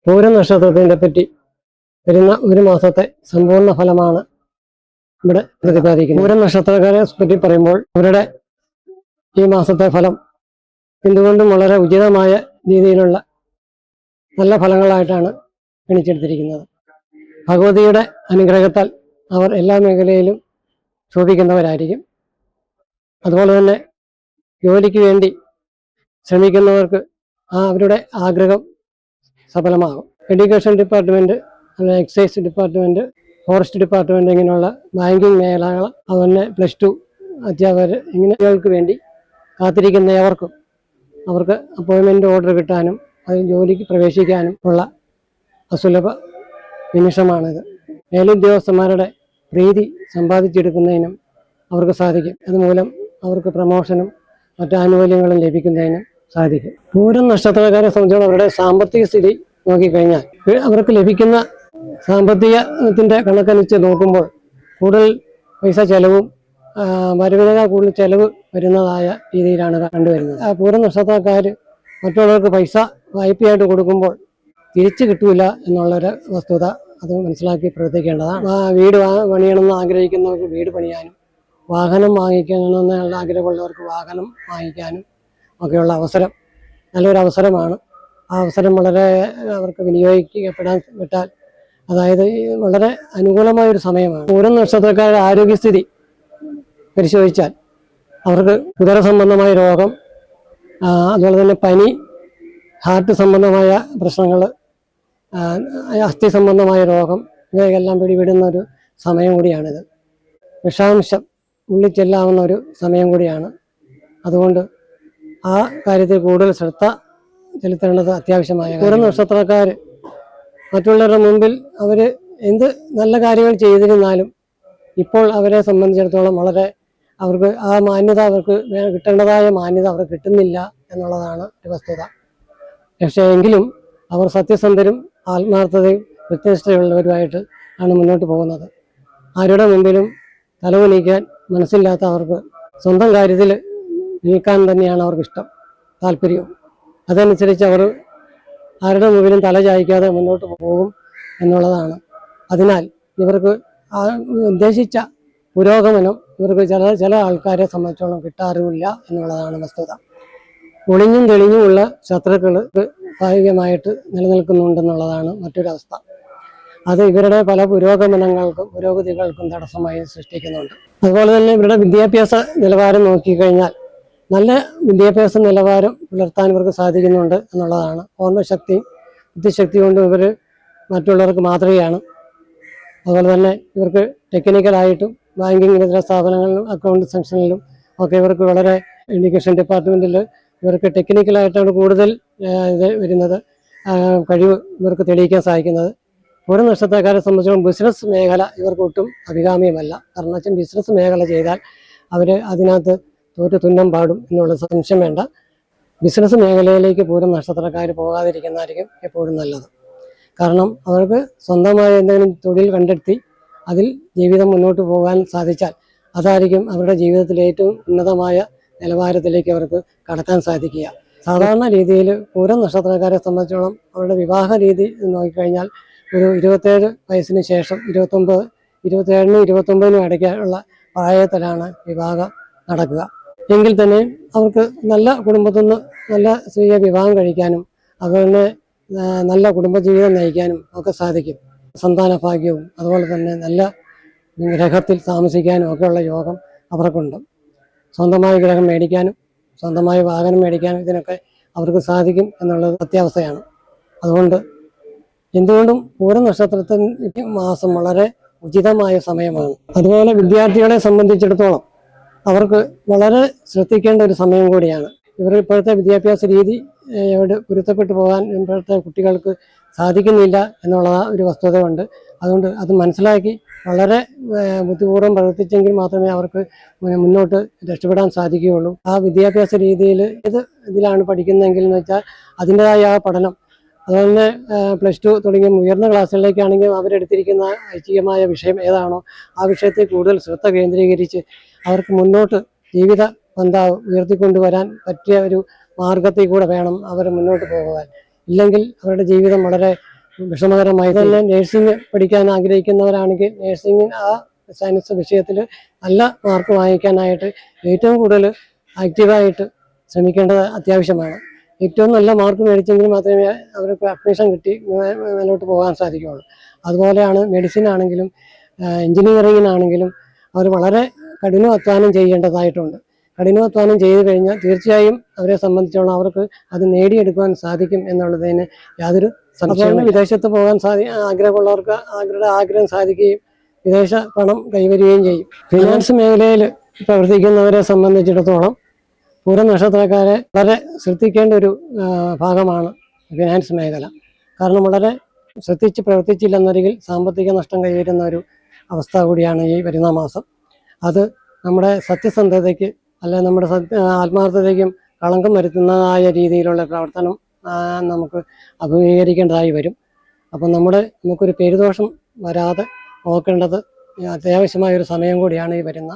പൂരം നക്ഷത്രത്തിനെ പറ്റി വരുന്ന ഒരു മാസത്തെ സമ്പൂർണ്ണ ഫലമാണ് ഇവിടെ പ്രതിപാദിക്കുന്നത്. പൂരം നക്ഷത്രക്കാരെ പറ്റി പറയുമ്പോൾ അവരുടെ ഈ മാസത്തെ ഫലം എന്തുകൊണ്ടും വളരെ ഉചിതമായ രീതിയിലുള്ള നല്ല ഫലങ്ങളായിട്ടാണ് ഗണിച്ചെടുത്തിരിക്കുന്നത്. ഭഗവതിയുടെ അനുഗ്രഹത്താൽ അവർ എല്ലാ മേഖലയിലും ശോഭിക്കുന്നവരായിരിക്കും. അതുപോലെ തന്നെ ജോലിക്ക് വേണ്ടി ശ്രമിക്കുന്നവർക്ക് അവരുടെ ആഗ്രഹം സഫലമാകും. Education department, excise department, forest department, ഇങ്ങനെയുള്ള ബാങ്കിങ് മേഖലകൾ, അതുപോലെ +2 അധ്യാപകർ, ഇങ്ങനെയൊക്കെ വേണ്ടി കാത്തിരിക്കുന്നവർക്കും അവർക്ക് അപ്പോയിൻമെന്റ് ഓർഡർ കിട്ടാനും അതിൽ ജോലിക്ക് പ്രവേശിക്കാനും ഉള്ള അസുലഭ നിമിഷമാണിത്. മേലുദ്യോഗസ്ഥന്മാരുടെ പ്രീതി സമ്പാദിച്ചെടുക്കുന്നതിനും അവർക്ക് സാധിക്കും. അതുമൂലം അവർക്ക് പ്രമോഷനും മറ്റു ആനുകൂല്യങ്ങളും ലഭിക്കുന്നതിനും സാധിക്കും. പൂരം നക്ഷത്രക്കാരെ സംബന്ധിച്ചോളം അവരുടെ സാമ്പത്തിക സ്ഥിതി നോക്കിക്കഴിഞ്ഞാൽ അവർക്ക് ലഭിക്കുന്ന സാമ്പത്തികത്തിന്റെ കണക്കനുസരിച്ച് നോക്കുമ്പോൾ കൂടുതൽ പൈസ ചെലവും വരവിനേക്കാൾ കൂടുതൽ ചെലവ് വരുന്നതായ രീതിയിലാണ് കണ്ടുവരുന്നത്. പൂരം നക്ഷത്രക്കാർ മറ്റുള്ളവർക്ക് പൈസ വായ്പയായിട്ട് കൊടുക്കുമ്പോൾ തിരിച്ചു കിട്ടൂല എന്നുള്ളൊരു വസ്തുത അത് മനസ്സിലാക്കി പ്രവർത്തിക്കേണ്ടതാണ്. വീട് പണിയണമെന്ന് ആഗ്രഹിക്കുന്നവർക്ക് വീട് പണിയാനും, വാഹനം വാങ്ങിക്കണമെന്നുള്ള ആഗ്രഹമുള്ളവർക്ക് വാഹനം വാങ്ങിക്കാനും ഒക്കെയുള്ള അവസരം നല്ലൊരു അവസരമാണ്. ആ അവസരം വളരെ അവർക്ക് വിനിയോഗിക്കപ്പെട്ടാൽ അതായത് വളരെ അനുകൂലമായൊരു സമയമാണ്. പൂരം നക്ഷത്രക്കാരുടെ ആരോഗ്യസ്ഥിതി പരിശോധിച്ചാൽ അവർക്ക് ഉദര സംബന്ധമായ രോഗം, അതുപോലെ തന്നെ പനി, ഹാർട്ട് സംബന്ധമായ പ്രശ്നങ്ങൾ, അസ്ഥി സംബന്ധമായ രോഗം, ഇവയെല്ലാം പിടിപെടുന്ന ഒരു സമയം കൂടിയാണിത്. വിഷാംശം ഉള്ളിൽ ചെല്ലാവുന്ന ഒരു സമയം കൂടിയാണ്. അതുകൊണ്ട് ആ കാര്യത്തിൽ കൂടുതൽ ശ്രദ്ധ ചെലുത്തേണ്ടത് അത്യാവശ്യമായ. പൂരം നക്ഷത്രക്കാർ മറ്റുള്ളവരുടെ മുമ്പിൽ അവർ എന്ത് നല്ല കാര്യങ്ങൾ ചെയ്തിരുന്നാലും ഇപ്പോൾ അവരെ സംബന്ധിച്ചിടത്തോളം വളരെ അവർക്ക് ആ മാന്യത, അവർക്ക് കിട്ടേണ്ടതായ മാന്യത അവർക്ക് കിട്ടുന്നില്ല എന്നുള്ളതാണ് ഒരു വസ്തുത. പക്ഷേ എങ്കിലും അവർ സത്യസന്ധരും ആത്മാർത്ഥതയും കൃത്യനിഷ്ഠയുള്ളവരുമായിട്ട് ആണ് മുന്നോട്ട് പോകുന്നത്. ആരുടെ മുമ്പിലും തലകുനിക്കാൻ മനസ്സില്ലാത്ത അവർക്ക് സ്വന്തം കാര്യത്തിൽ നിൽക്കാൻ തന്നെയാണ് അവർക്കിഷ്ടം, താല്പര്യവും. അതനുസരിച്ച് അവർ ആരുടെ മുമ്പിലും തല ചായ്ക്കാതെ മുന്നോട്ട് പോകും എന്നുള്ളതാണ്. അതിനാൽ ഇവർക്ക് ഉദ്ദേശിച്ച പുരോഗമനം ഇവർക്ക് ചില ആൾക്കാരെ സംബന്ധിച്ചോളം കിട്ടാറുമില്ല എന്നുള്ളതാണ് വസ്തുത. ഒളിഞ്ഞും തെളിഞ്ഞുമുള്ള ശത്രുക്കൾ ഭാഗികമായിട്ട് നിലനിൽക്കുന്നുണ്ടെന്നുള്ളതാണ് മറ്റൊരവസ്ഥ. അത് ഇവരുടെ പല പുരോഗതികൾക്കും തടസ്സമായി സൃഷ്ടിക്കുന്നുണ്ട്. അതുപോലെ തന്നെ ഇവരുടെ വിദ്യാഭ്യാസ നിലവാരം നോക്കിക്കഴിഞ്ഞാൽ നല്ല വിദ്യാഭ്യാസ നിലവാരം പുലർത്താൻ ഇവർക്ക് സാധിക്കുന്നുണ്ട് എന്നുള്ളതാണ്. ഓർമ്മശക്തിയും ബുദ്ധിശക്തി കൊണ്ടും ഇവർ മറ്റുള്ളവർക്ക് മാതൃകയാണ്. അതുപോലെ തന്നെ ഇവർക്ക് ടെക്നിക്കലായിട്ടും ബാങ്കിങ് ഇതര സ്ഥാപനങ്ങളിലും അക്കൗണ്ട് സെക്ഷനിലും ഒക്കെ ഇവർക്ക് വളരെ, എഡ്യൂക്കേഷൻ ഡിപ്പാർട്ട്മെൻറ്റിൽ ഇവർക്ക് ടെക്നിക്കലായിട്ടാണ് കൂടുതൽ ഇത് വരുന്നത്, കഴിവ് ഇവർക്ക് തെളിയിക്കാൻ സാധിക്കുന്നത്. പൂരം നക്ഷത്രക്കാരെ സംബന്ധിച്ചിടത്തോളം ബിസിനസ് മേഖല ഇവർക്ക് ഒട്ടും അഭികാമ്യമല്ല. കാരണം വെച്ചാൽ ബിസിനസ് മേഖല ചെയ്താൽ അവർ അതിനകത്ത് തോറ്റ് തുന്നം പാടും എന്നുള്ള സംശയം വേണ്ട. ബിസിനസ് മേഖലയിലേക്ക് പൂരം നക്ഷത്രക്കാർ പോകാതിരിക്കുന്നതായിരിക്കും എപ്പോഴും നല്ലത്. കാരണം അവർക്ക് സ്വന്തമായ എന്തെങ്കിലും തൊഴിൽ കണ്ടെത്തി അതിൽ ജീവിതം മുന്നോട്ട് പോകാൻ സാധിച്ചാൽ അതായിരിക്കും അവരുടെ ജീവിതത്തിലെ ഏറ്റവും ഉന്നതമായ നിലവാരത്തിലേക്ക് അവർക്ക് കടക്കാൻ സാധിക്കുക. സാധാരണ രീതിയിൽ പൂരം നക്ഷത്രക്കാരെ സംബന്ധിച്ചോളം അവരുടെ വിവാഹ രീതി നോക്കിക്കഴിഞ്ഞാൽ ഒരു 27 വയസ്സിന് ശേഷം 27നും 29നും ഇടയ്ക്കുള്ള പ്രായത്തിലാണ് വിവാഹം നടക്കുക. എങ്കിൽ തന്നെ അവർക്ക് നല്ല കുടുംബത്തിൽ നിന്ന് നല്ല സ്ത്രീയെ വിവാഹം കഴിക്കാനും അതുപോലെ നല്ല കുടുംബജീവിതം നയിക്കാനും ഒക്കെ സാധിക്കും. സന്താന ഭാഗ്യവും അതുപോലെ തന്നെ നല്ല ഗ്രഹത്തിൽ താമസിക്കാനും ഒക്കെയുള്ള യോഗം അവർക്കുണ്ട്. സ്വന്തമായ ഗ്രഹം മേടിക്കാനും സ്വന്തമായ വാഹനം മേടിക്കാനും ഇതിനൊക്കെ അവർക്ക് സാധിക്കും എന്നുള്ളത് അത്യാവസ്ഥയാണ്. അതുകൊണ്ട് എന്തുകൊണ്ടും പൂരം നക്ഷത്രത്തിന് മാസം വളരെ ഉചിതമായ സമയമാണ്. അതുപോലെ വിദ്യാർത്ഥികളെ സംബന്ധിച്ചിടത്തോളം അവർക്ക് വളരെ ശ്രദ്ധിക്കേണ്ട ഒരു സമയം കൂടിയാണ്. ഇവർ ഇപ്പോഴത്തെ വിദ്യാഭ്യാസ രീതി പൊരുത്തപ്പെട്ടു പോകാൻ ഇപ്പോഴത്തെ കുട്ടികൾക്ക് സാധിക്കുന്നില്ല എന്നുള്ള ഒരു വസ്തുതയുണ്ട്. അതുകൊണ്ട് അത് മനസ്സിലാക്കി വളരെ ബുദ്ധിപൂർവ്വം പ്രവർത്തിച്ചെങ്കിൽ മാത്രമേ അവർക്ക് മുന്നോട്ട് രക്ഷപ്പെടാൻ സാധിക്കുകയുള്ളൂ. ആ വിദ്യാഭ്യാസ രീതിയിൽ ഇതിലാണ് പഠിക്കുന്നതെങ്കിൽ എന്ന് വെച്ചാൽ അതിൻ്റെതായ ആ പഠനം, അതുപോലെ +2 തുടങ്ങിയ ഉയർന്ന ക്ലാസ്സുകളിലേക്കാണെങ്കിൽ അവരെടുത്തിരിക്കുന്ന ഐച്ഛികമായ വിഷയം ഏതാണോ ആ വിഷയത്തെ കൂടുതൽ ശ്രദ്ധ കേന്ദ്രീകരിച്ച് അവർക്ക് മുന്നോട്ട് ജീവിത പന്ഥാവ് ഉയർത്തിക്കൊണ്ടുവരാൻ പറ്റിയ ഒരു മാർഗത്തിൽ കൂടെ വേണം അവർ മുന്നോട്ട് പോകുവാൻ. ഇല്ലെങ്കിൽ അവരുടെ ജീവിതം വളരെ വിഷമകരമായി തന്നെ നേഴ്സിംഗ് പഠിക്കാൻ ആഗ്രഹിക്കുന്നവരാണെങ്കിൽ നേഴ്സിംഗ് ആ സയൻസ് വിഷയത്തിൽ നല്ല മാർക്ക് വാങ്ങിക്കാനായിട്ട് ഏറ്റവും കൂടുതൽ ആക്റ്റീവായിട്ട് ശ്രമിക്കേണ്ടത് അത്യാവശ്യമാണ്. ഏറ്റവും നല്ല മാർക്ക് മേടിച്ചെങ്കിൽ മാത്രമേ അവർക്ക് അഡ്മിഷൻ കിട്ടി മുന്നോട്ട് പോകാൻ സാധിക്കുകയുള്ളൂ. അതുപോലെയാണ് മെഡിസിൻ ആണെങ്കിലും എഞ്ചിനീയറിങ്ങിനാണെങ്കിലും അവർ വളരെ കഠിനാധ്വാനം ചെയ്യേണ്ടതായിട്ടുണ്ട്. കഠിനാധ്വാനം ചെയ്തു കഴിഞ്ഞാൽ തീർച്ചയായും അവരെ സംബന്ധിച്ചോളം അവർക്ക് അത് നേടിയെടുക്കുവാൻ സാധിക്കും എന്നുള്ളതിന് യാതൊരു സംശയവും. വിദേശത്ത് പോകാൻ ആഗ്രഹമുള്ളവർക്ക് അവരുടെ ആഗ്രഹം സാധിക്കുകയും വിദേശ പണം കൈവരികയും ചെയ്യും. ഫിനാൻസ് മേഖലയിൽ പ്രവർത്തിക്കുന്നവരെ സംബന്ധിച്ചിടത്തോളം പൂരം നക്ഷത്രക്കാരെ വളരെ ശ്രദ്ധിക്കേണ്ട ഒരു ഭാഗമാണ് ഫിനാൻസ് മേഖല. കാരണം വളരെ ശ്രദ്ധിച്ച് പ്രവർത്തിച്ചില്ലെന്നൊരിക്കൽ സാമ്പത്തിക നഷ്ടം കൈവരുന്ന ഒരു അവസ്ഥ കൂടിയാണ് ഈ വരുന്ന മാസം. അത് നമ്മുടെ സത്യസന്ധതയ്ക്ക് അല്ലെങ്കിൽ നമ്മുടെ ആത്മാർത്ഥതയ്ക്കും കളങ്കം വരുത്തുന്നതായ രീതിയിലുള്ള പ്രവർത്തനം നമുക്ക് അഭിമുഖീകരിക്കേണ്ടതായി വരും. അപ്പം നമുക്കൊരു പേരുദോഷം വരാതെ നോക്കേണ്ടത് അത്യാവശ്യമായ ഒരു സമയം കൂടിയാണ് ഈ വരുന്ന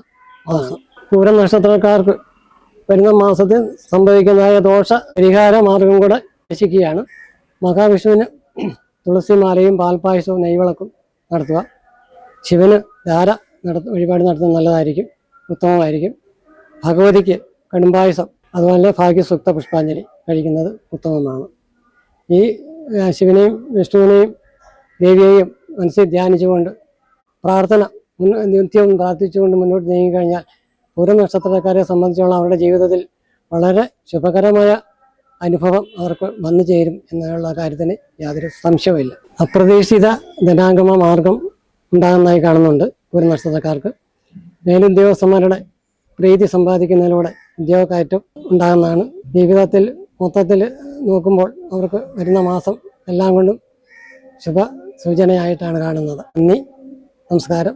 മാസം. പൂരം നക്ഷത്രക്കാർക്ക് വരുന്ന മാസത്തിൽ സംഭവിക്കുന്നതായ ദോഷ പരിഹാര മാർഗം കൂടെ രക്ഷിക്കുകയാണ്. മഹാവിഷ്ണുവിന് തുളസിമാലയും പാൽപ്പായസവും നെയ്വിളക്കും നടത്തുക. ശിവന് ധാര വഴിപാട് നടത്തുന്നത് നല്ലതായിരിക്കും, ഉത്തമമായിരിക്കും. ഭഗവതിക്ക് കടുംപായസം അതുപോലെ ഭാഗ്യസൂക്ത പുഷ്പാഞ്ജലി കഴിക്കുന്നത് ഉത്തമമാണ്. ഈ ശിവനെയും വിഷ്ണുവിനെയും ദേവിയെയും മനസ്സിൽ ധ്യാനിച്ചുകൊണ്ട് പ്രാർത്ഥന നിത്യവും പ്രാർത്ഥിച്ചുകൊണ്ട് മുന്നോട്ട് നീങ്ങിക്കഴിഞ്ഞാൽ പൂരം നക്ഷത്രക്കാരെ സംബന്ധിച്ചോളം അവരുടെ ജീവിതത്തിൽ വളരെ ശുഭകരമായ അനുഭവം അവർക്ക് വന്നു ചേരും എന്നുള്ള കാര്യത്തിന് യാതൊരു സംശയവുമില്ല. അപ്രതീക്ഷിത ധനാഗമ മാർഗം ഉണ്ടാകുന്നതായി കാണുന്നുണ്ട് പൂരം നക്ഷത്രക്കാർക്ക്. മേലുദ്യോഗസ്ഥന്മാരുടെ പ്രീതി സമ്പാദിക്കുന്നതിലൂടെ ഉദ്യോഗക്കയറ്റം ഉണ്ടാകുന്നതാണ്. ജീവിതത്തിൽ മൊത്തത്തിൽ നോക്കുമ്പോൾ അവർക്ക് വരുന്ന മാസം എല്ലാം കൊണ്ടും ശുഭ സൂചനയായിട്ടാണ് കാണുന്നത്. നന്ദി, നമസ്കാരം.